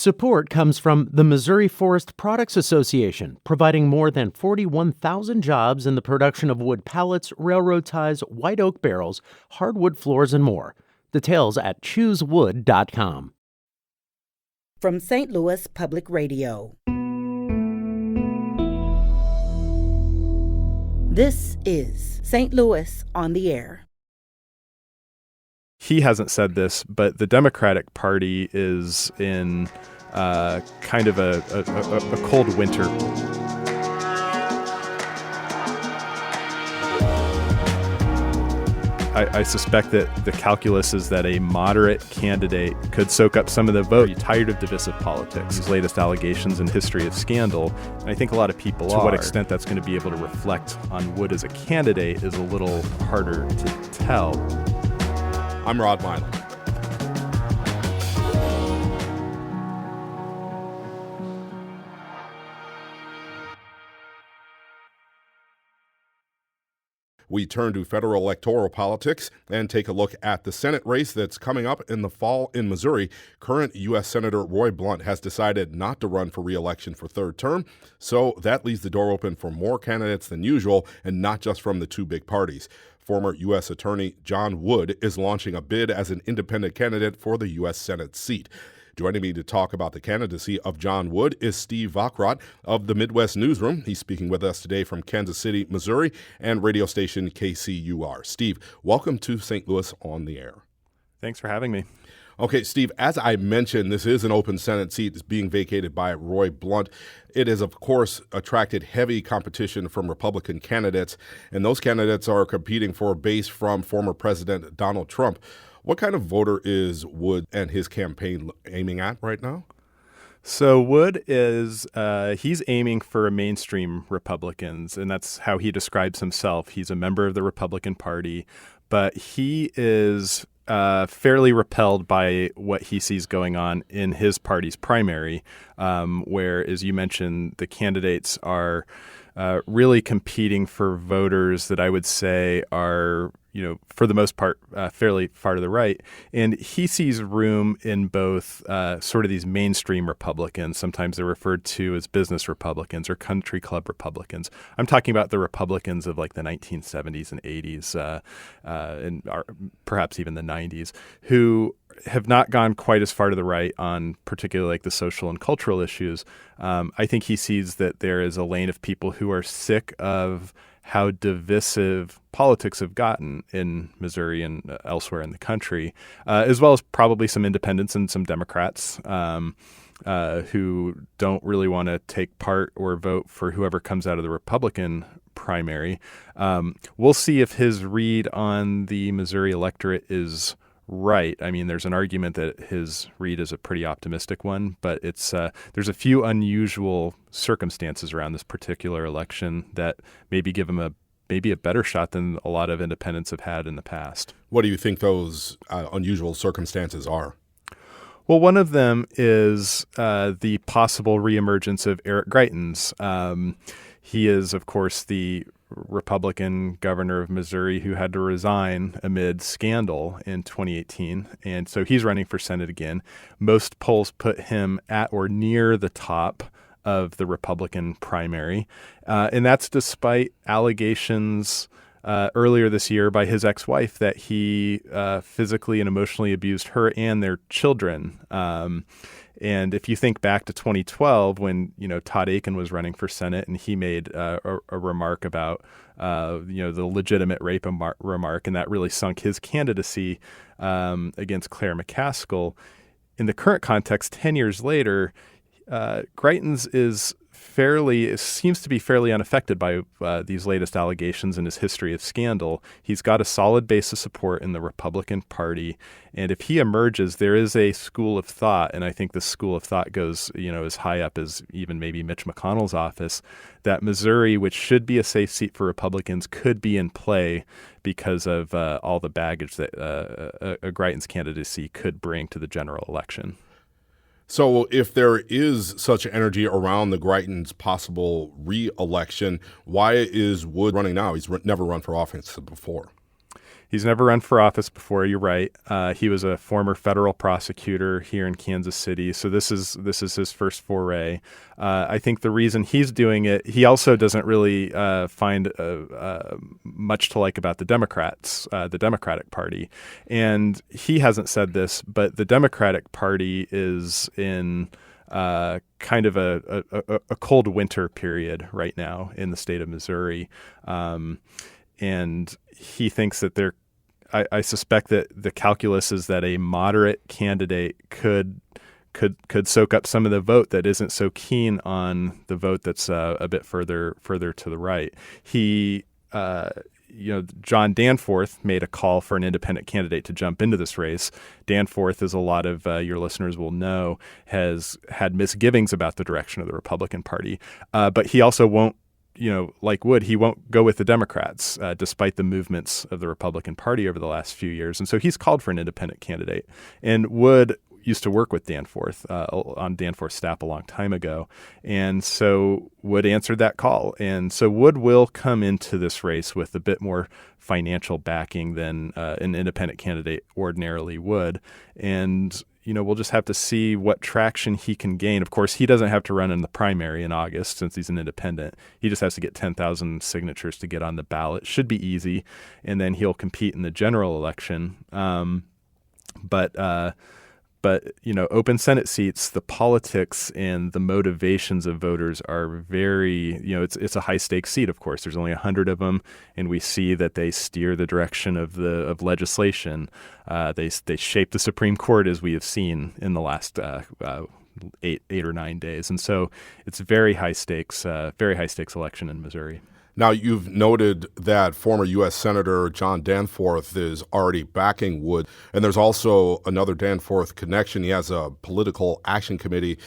Support comes from the Missouri Forest Products Association, providing more than 41,000 jobs in the production of wood pallets, railroad ties, white oak barrels, hardwood floors, and more. Details at choosewood.com. From St. Louis Public Radio. This is St. Louis on the Air. He hasn't said this, but the Democratic Party is in kind of a cold winter. I suspect that the calculus is that a moderate candidate could soak up some of the vote. You're tired of divisive politics, these latest allegations and history of scandal. And I think a lot of people are. To what extent that's going to be able to reflect on Wood as a candidate is a little harder to tell. I'm Rod Milan. We turn to federal electoral politics and take a look at the Senate race that's coming up in the fall in Missouri. Current U.S. Senator Roy Blunt has decided not to run for re-election for third term, so that leaves the door open for more candidates than usual, and not just from the two big parties. Former U.S. Attorney John Wood is launching a bid as an independent candidate for the U.S. Senate seat. Joining me to talk about the candidacy of John Wood is Steve Vockrodt of the Midwest Newsroom. He's speaking with us today from Kansas City, Missouri, and radio station KCUR. Steve, welcome to St. Louis on the Air. Thanks for having me. Okay, Steve, as I mentioned, this is an open Senate seat that's being vacated by Roy Blunt. It has, of course, attracted heavy competition from Republican candidates, and those candidates are competing for a base from former President Donald Trump. What kind of voter is Wood and his campaign aiming at right now? So Wood is he's aiming for mainstream Republicans, and that's how he describes himself. He's a member of the Republican Party, but he is fairly repelled by what he sees going on in his party's primary, where, as you mentioned, the candidates are really competing for voters that I would say are, for the most part, fairly far to the right. And he sees room in both sort of these mainstream Republicans. Sometimes they're referred to as business Republicans or country club Republicans. I'm talking about the Republicans of like the 1970s and 80s, and perhaps even the 90s, who have not gone quite as far to the right on particularly like the social and cultural issues. I think he sees that there is a lane of people who are sick of how divisive politics have gotten in Missouri and elsewhere in the country, as well as probably some independents and some Democrats who don't really want to take part or vote for whoever comes out of the Republican primary. We'll see if his read on the Missouri electorate is right. I mean, there's an argument that his read is a pretty optimistic one, but it's there's a few unusual circumstances around this particular election that maybe give him maybe a better shot than a lot of independents have had in the past. What do you think those unusual circumstances are? Well, one of them is the possible reemergence of Eric Greitens. He is, of course, the Republican governor of Missouri who had to resign amid scandal in 2018. And so he's running for Senate again. Most polls put him at or near the top of the Republican primary. And that's despite allegations earlier this year by his ex-wife that he physically and emotionally abused her and their children. And if you think back to 2012 when, Todd Aiken was running for Senate and he made a remark about, the legitimate rape remark, and that really sunk his candidacy against Claire McCaskill. In the current context, 10 years later, Greitens seems to be fairly unaffected by these latest allegations and his history of scandal. He's got a solid base of support in the Republican Party. And if he emerges, there is a school of thought, and I think this school of thought goes, as high up as even maybe Mitch McConnell's office, that Missouri, which should be a safe seat for Republicans, could be in play because of all the baggage that a Greitens candidacy could bring to the general election. So if there is such energy around the Greitens' possible re-election, why is Wood running now? He's never run for office before. He's never run for office before. You're right. He was a former federal prosecutor here in Kansas City, so this is his first foray. I think the reason he's doing it, he also doesn't really find much to like about the Democrats, the Democratic Party, and he hasn't said this, but the Democratic Party is in kind of a cold winter period right now in the state of Missouri. And he thinks that I suspect that the calculus is that a moderate candidate could soak up some of the vote that isn't so keen on the vote that's a bit further to the right. John Danforth made a call for an independent candidate to jump into this race. Danforth, as a lot of your listeners will know, has had misgivings about the direction of the Republican Party, but he also won't. Like Wood, he won't go with the Democrats, despite the movements of the Republican Party over the last few years. And so he's called for an independent candidate. And Wood used to work with Danforth on Danforth's staff a long time ago. And so Wood answered that call. And so Wood will come into this race with a bit more financial backing than an independent candidate ordinarily would. And we'll just have to see what traction he can gain. Of course, he doesn't have to run in the primary in August since he's an independent. He just has to get 10,000 signatures to get on the ballot. Should be easy. And then he'll compete in the general election. But open Senate seats, the politics and the motivations of voters are very, it's a high stakes seat. Of course, there's only 100 of them, and we see that they steer the direction of legislation. They shape the Supreme Court, as we have seen in the last 8 or 9 days, and so it's a very high stakes election in Missouri. Now, you've noted that former U.S. Senator John Danforth is already backing Wood, and there's also another Danforth connection. He has a political action committee,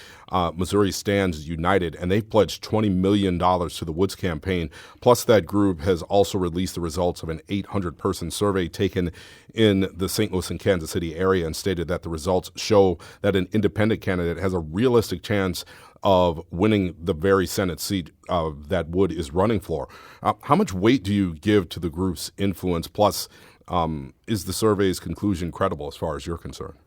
Missouri Stands United, and they've pledged $20 million to the Woods campaign. Plus, that group has also released the results of an 800-person survey taken in the St. Louis and Kansas City area and stated that the results show that an independent candidate has a realistic chance of winning the very Senate seat that Wood is running for. How much weight do you give to the group's influence? Plus, is the survey's conclusion credible as far as you're concerned?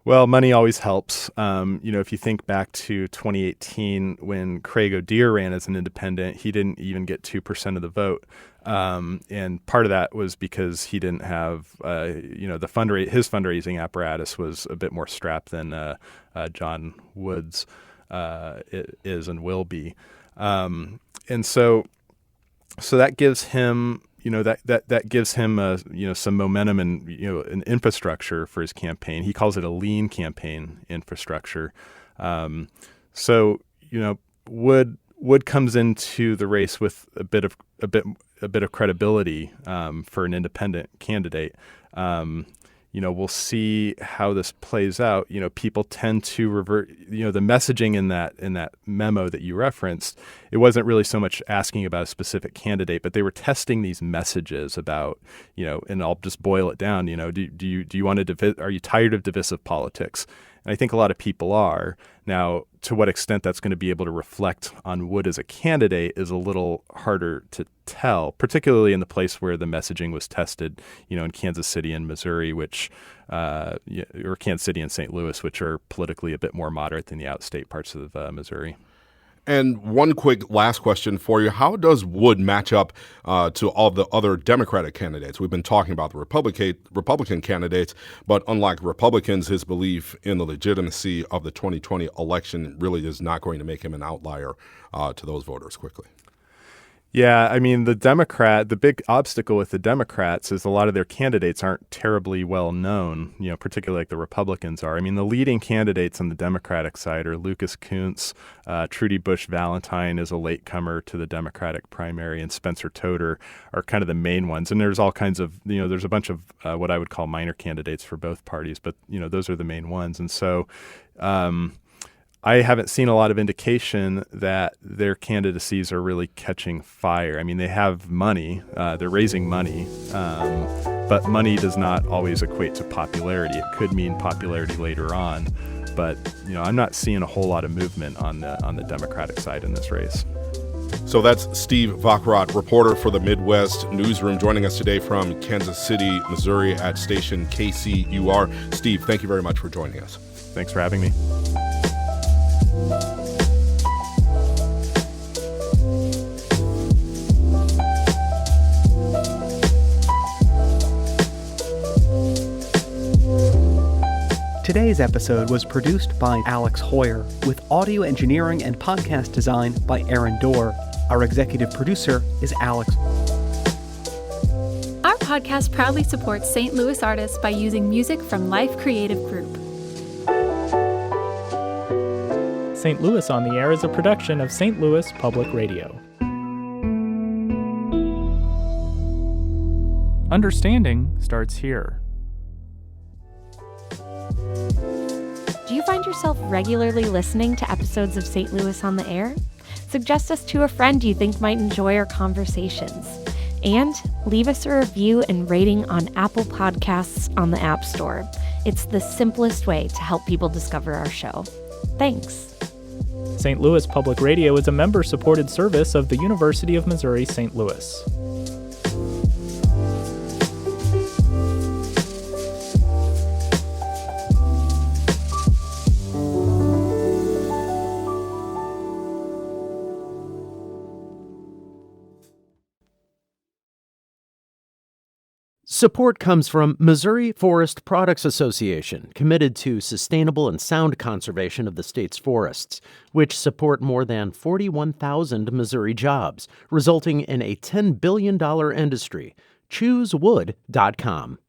Well, money always helps. If you think back to 2018 when Craig O'Dear ran as an independent, he didn't even get 2% of the vote. And part of that was because he didn't have, his fundraising apparatus was a bit more strapped than John Wood's is and will be. And so that gives him, that gives him, some momentum and, an infrastructure for his campaign. He calls it a lean campaign infrastructure. Wood comes into the race with a bit of credibility, for an independent candidate. We'll see how this plays out. People tend to revert, the messaging in that memo that you referenced, it wasn't really so much asking about a specific candidate, but they were testing these messages about, and I'll just boil it down, do you want to are you tired of divisive politics? And I think a lot of people are. Now, to what extent that's going to be able to reflect on Wood as a candidate is a little harder to tell, particularly in the place where the messaging was tested, in Kansas City and Missouri, or Kansas City and St. Louis, which are politically a bit more moderate than the outstate parts of Missouri. And one quick last question for you. How does Wood match up to all the other Democratic candidates? We've been talking about the Republican candidates, but unlike Republicans, his belief in the legitimacy of the 2020 election really is not going to make him an outlier to those voters quickly. Yeah, I mean, the big obstacle with the Democrats is a lot of their candidates aren't terribly well known, particularly like the Republicans are. I mean, the leading candidates on the Democratic side are Lucas Kuntz, Trudy Busch Valentine is a latecomer to the Democratic primary, and Spencer Toder are kind of the main ones. And there's all kinds of, there's a bunch of what I would call minor candidates for both parties, but, those are the main ones. And so, I haven't seen a lot of indication that their candidacies are really catching fire. I mean, they have money, they're raising money, but money does not always equate to popularity. It could mean popularity later on, but I'm not seeing a whole lot of movement on the Democratic side in this race. So that's Steve Vockrodt, reporter for the Midwest Newsroom, joining us today from Kansas City, Missouri at station KCUR. Steve, thank you very much for joining us. Thanks for having me. Today's episode was produced by Alex Hoyer, with audio engineering and podcast design by Aaron Dorr. Our executive producer is Alex. Our podcast proudly supports St. Louis artists by using music from Life Creative Group. St. Louis on the Air is a production of St. Louis Public Radio. Understanding starts here. Do you find yourself regularly listening to episodes of St. Louis on the Air? Suggest us to a friend you think might enjoy our conversations. And leave us a review and rating on Apple Podcasts on the App Store. It's the simplest way to help people discover our show. Thanks. St. Louis Public Radio is a member-supported service of the University of Missouri St. Louis. Support comes from Missouri Forest Products Association, committed to sustainable and sound conservation of the state's forests, which support more than 41,000 Missouri jobs, resulting in a $10 billion industry. ChooseWood.com.